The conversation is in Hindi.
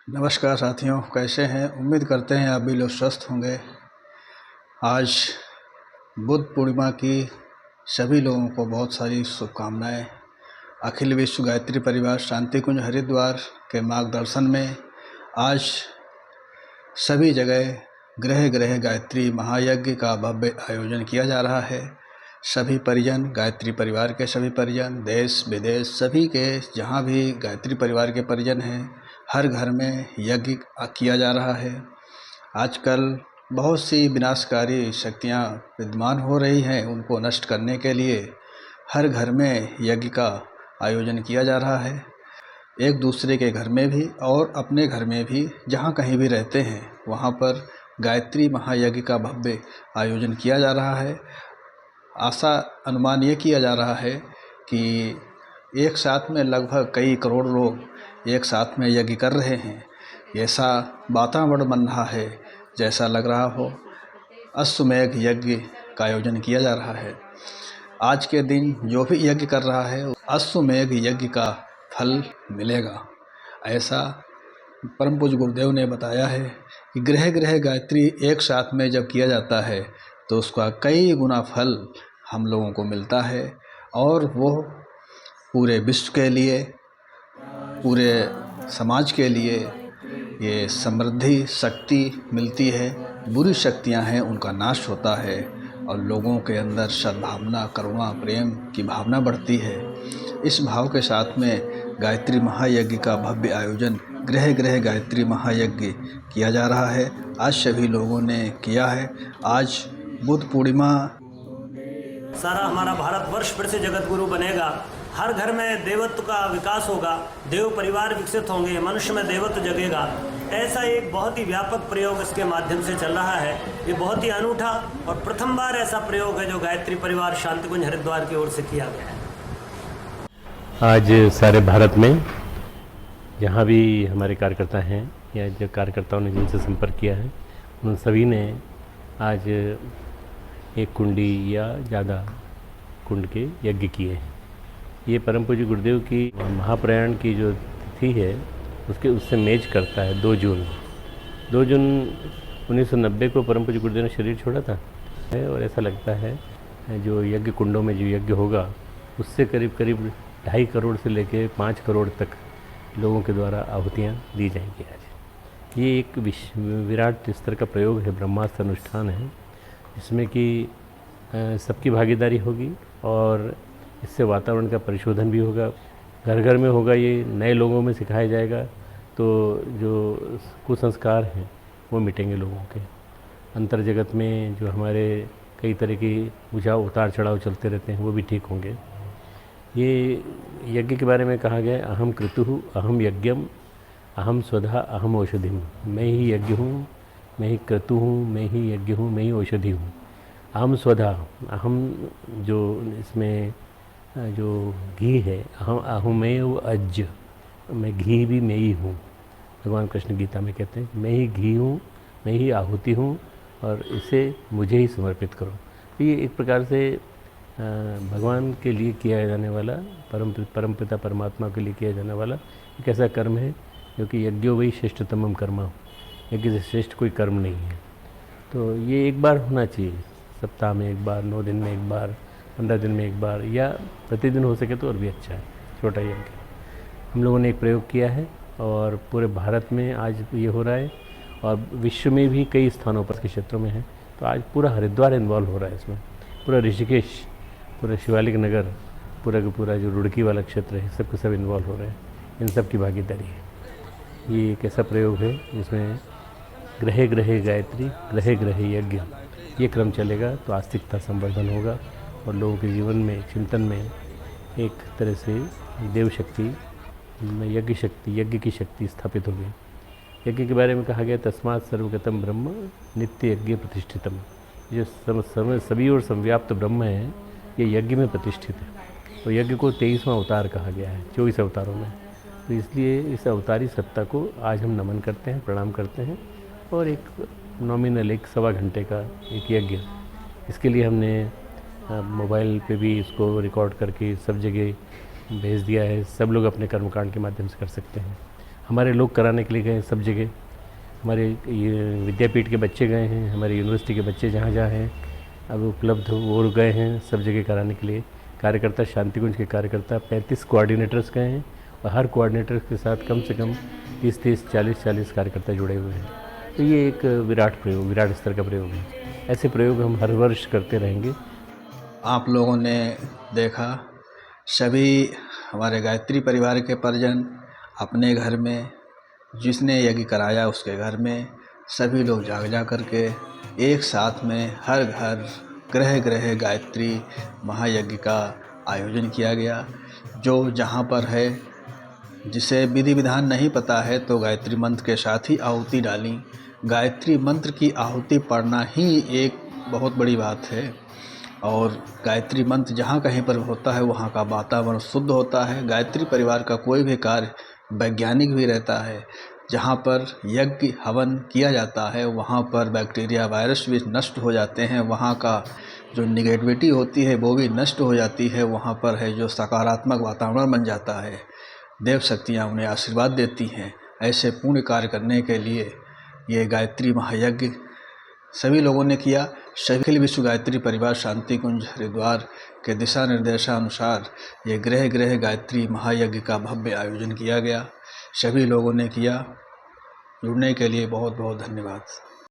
नमस्कार साथियों, कैसे हैं? उम्मीद करते हैं आप भी लोग स्वस्थ होंगे। आज बुद्ध पूर्णिमा की सभी लोगों को बहुत सारी शुभकामनाएं। अखिल विश्व गायत्री परिवार शांति कुंज हरिद्वार के मार्गदर्शन में आज सभी जगह गृह गृह गायत्री महायज्ञ का भव्य आयोजन किया जा रहा है। सभी परिजन, गायत्री परिवार के सभी परिजन, देश विदेश सभी के जहाँ भी गायत्री परिवार के परिजन हैं, हर घर में यज्ञ किया जा रहा है। आजकल बहुत सी विनाशकारी शक्तियाँ विद्यमान हो रही हैं, उनको नष्ट करने के लिए हर घर में यज्ञ का आयोजन किया जा रहा है। एक दूसरे के घर में भी और अपने घर में भी जहाँ कहीं भी रहते हैं वहाँ पर गायत्री महायज्ञ का भव्य आयोजन किया जा रहा है। आशा अनुमान ये किया जा रहा है कि एक साथ में लगभग कई करोड़ लोग एक साथ में यज्ञ कर रहे हैं। ऐसा वातावरण बन रहा है जैसा लग रहा हो अश्वमेध यज्ञ का आयोजन किया जा रहा है। आज के दिन जो भी यज्ञ कर रहा है अश्वमेध यज्ञ का फल मिलेगा, ऐसा परम पूज्य गुरुदेव ने बताया है कि गृह गृह गायत्री एक साथ में जब किया जाता है तो उसका कई गुना फल हम लोगों को मिलता है और वो पूरे विश्व के लिए, पूरे समाज के लिए ये समृद्धि शक्ति मिलती है। बुरी शक्तियां हैं उनका नाश होता है और लोगों के अंदर सद्भावना, करुणा, प्रेम की भावना बढ़ती है। इस भाव के साथ में गायत्री महायज्ञ का भव्य आयोजन गृह गृह गायत्री महायज्ञ किया जा रहा है। आज सभी लोगों ने किया है। आज बुद्ध पूर्णिमा। सारा हमारा भारतवर्ष फिर से जगत गुरु बनेगा। हर घर में देवत्व का विकास होगा, देव परिवार विकसित होंगे, मनुष्य में देवत्व जगेगा। ऐसा एक बहुत ही व्यापक प्रयोग इसके माध्यम से चल रहा है। ये बहुत ही अनूठा और प्रथम बार ऐसा प्रयोग है जो गायत्री परिवार शांति कुंज हरिद्वार की ओर से किया गया है। आज सारे भारत में जहाँ भी हमारे कार्यकर्ता हैं या जो कार्यकर्ताओं ने जिनसे संपर्क किया है उन सभी ने आज एक कुंडी या ज़्यादा कुंड के यज्ञ किए हैं। ये परम पूज्य गुरुदेव की महाप्रयाण की जो तिथि है उससे मेज करता है 2 जून 1990 को परम पूज्य गुरुदेव ने शरीर छोड़ा था और ऐसा लगता है जो यज्ञ कुंडों में जो यज्ञ होगा उससे करीब 2.5 करोड़ से लेके 5 करोड़ तक लोगों के द्वारा आहुतियाँ दी जाएंगी। आज ये एक विराट स्तर का प्रयोग है, ब्रह्मास्त्र अनुष्ठान है, इसमें कि सबकी भागीदारी होगी और इससे वातावरण का परिशोधन भी होगा, घर घर में होगा। ये नए लोगों में सिखाया जाएगा तो जो कुसंस्कार हैं वो मिटेंगे लोगों के। अंतर जगत में जो हमारे कई तरह की उतार चढ़ाव चलते रहते हैं वो भी ठीक होंगे। ये यज्ञ के बारे में कहा गया है, अहम क्रतुः अहम यज्ञम अहम स्वधा अहम औषधिम। मैं ही यज्ञ हूँ, मैं ही क्रतु हूँ, मैं ही यज्ञ हूँ, मैं ही औषधि हूँ। अहम स्वधा, अहम जो इसमें जो घी है, अहमेव अज्य, मैं घी भी मैं ही हूँ। भगवान कृष्ण गीता में कहते हैं मैं ही घी हूँ, मैं ही आहुति हूँ और इसे मुझे ही समर्पित करो। तो ये एक प्रकार से भगवान के लिए किया जाने वाला, परम पिता परमात्मा के लिए किया जाने वाला एक ऐसा कर्म है जो कि यज्ञो वही श्रेष्ठतमम कर्म, यज्ञ से श्रेष्ठ कोई कर्म नहीं है। तो ये एक बार होना चाहिए, सप्ताह में एक बार, 9 दिन में एक बार, 15 दिन में एक बार, या प्रतिदिन हो सके तो और भी अच्छा है। छोटा यज्ञ हम लोगों ने एक प्रयोग किया है और पूरे भारत में आज ये हो रहा है और विश्व में भी कई स्थानों पर के क्षेत्रों में है। तो आज पूरा हरिद्वार इन्वॉल्व हो रहा है इसमें, पूरा ऋषिकेश, पूरा शिवालिक नगर, पूरा का पूरा जो रुड़की वाला क्षेत्र है, सब के सब इन्वॉल्व हो रहे हैं। इन सब की भागीदारी है। ये एक ऐसा प्रयोग है जिसमें गृह गृह गायत्री, गृह गृह यज्ञ, ये क्रम चलेगा तो आस्तिकता संवर्धन होगा और लोगों के जीवन में, चिंतन में एक तरह से देव शक्ति, यज्ञ की शक्ति स्थापित होगी। यज्ञ के बारे में कहा गया तस्मात् सर्वगतम ब्रह्म नित्य यज्ञ प्रतिष्ठितम। जो सभी और संव्याप्त ब्रह्म है ये यज्ञ में प्रतिष्ठित है। तो यज्ञ को 23वां अवतार कहा गया है 24 अवतारों में। तो इसलिए इस अवतारी सत्ता को आज हम नमन करते हैं, प्रणाम करते हैं और एक नॉमिनल 1-1.25 घंटे का एक यज्ञ, इसके लिए हमने मोबाइल पे भी इसको रिकॉर्ड करके सब जगह भेज दिया है। सब लोग अपने कर्मकांड के माध्यम से कर सकते हैं। हमारे लोग कराने के लिए गए सब जगह। हमारे ये विद्यापीठ के बच्चे गए हैं, हमारे यूनिवर्सिटी के बच्चे जहाँ जहाँ हैं अब उपलब्ध वो गए हैं सब जगह कराने के लिए। कार्यकर्ता शांतिकुंज के कार्यकर्ता 35 कोऑर्डिनेटर्स गए हैं और हर कोऑर्डिनेटर के साथ कम से कम 30-30, 40-40 कार्यकर्ता जुड़े हुए हैं। तो ये एक विराट स्तर का प्रयोग है। ऐसे प्रयोग हम हर वर्ष करते रहेंगे। आप लोगों ने देखा सभी हमारे गायत्री परिवार के परिजन अपने घर में, जिसने यज्ञ कराया उसके घर में, सभी लोग जा करके एक साथ में हर घर गृह गृह गायत्री महायज्ञ का आयोजन किया गया। जो जहाँ पर है, जिसे विधि विधान नहीं पता है तो गायत्री मंत्र के साथ ही आहुति डाली। गायत्री मंत्र की आहुति पढ़ना ही एक बहुत बड़ी बात है और गायत्री मंत्र जहाँ कहीं पर होता है वहाँ का वातावरण शुद्ध होता है। गायत्री परिवार का कोई भी कार्य वैज्ञानिक भी रहता है। जहाँ पर यज्ञ हवन किया जाता है वहाँ पर बैक्टीरिया वायरस भी नष्ट हो जाते हैं, वहाँ का जो निगेटिविटी होती है वो भी नष्ट हो जाती है, वहाँ पर है जो सकारात्मक वातावरण बन जाता है। देव शक्तियाँ उन्हें आशीर्वाद देती हैं। ऐसे पुण्य कार्य करने के लिए ये गायत्री महायज्ञ सभी लोगों ने किया। अखिल विश्व गायत्री परिवार शांतिकुंज हरिद्वार के दिशा निर्देशानुसार ये गृह गृह गायत्री महायज्ञ का भव्य आयोजन किया गया। सभी लोगों ने किया। जुड़ने के लिए बहुत बहुत धन्यवाद।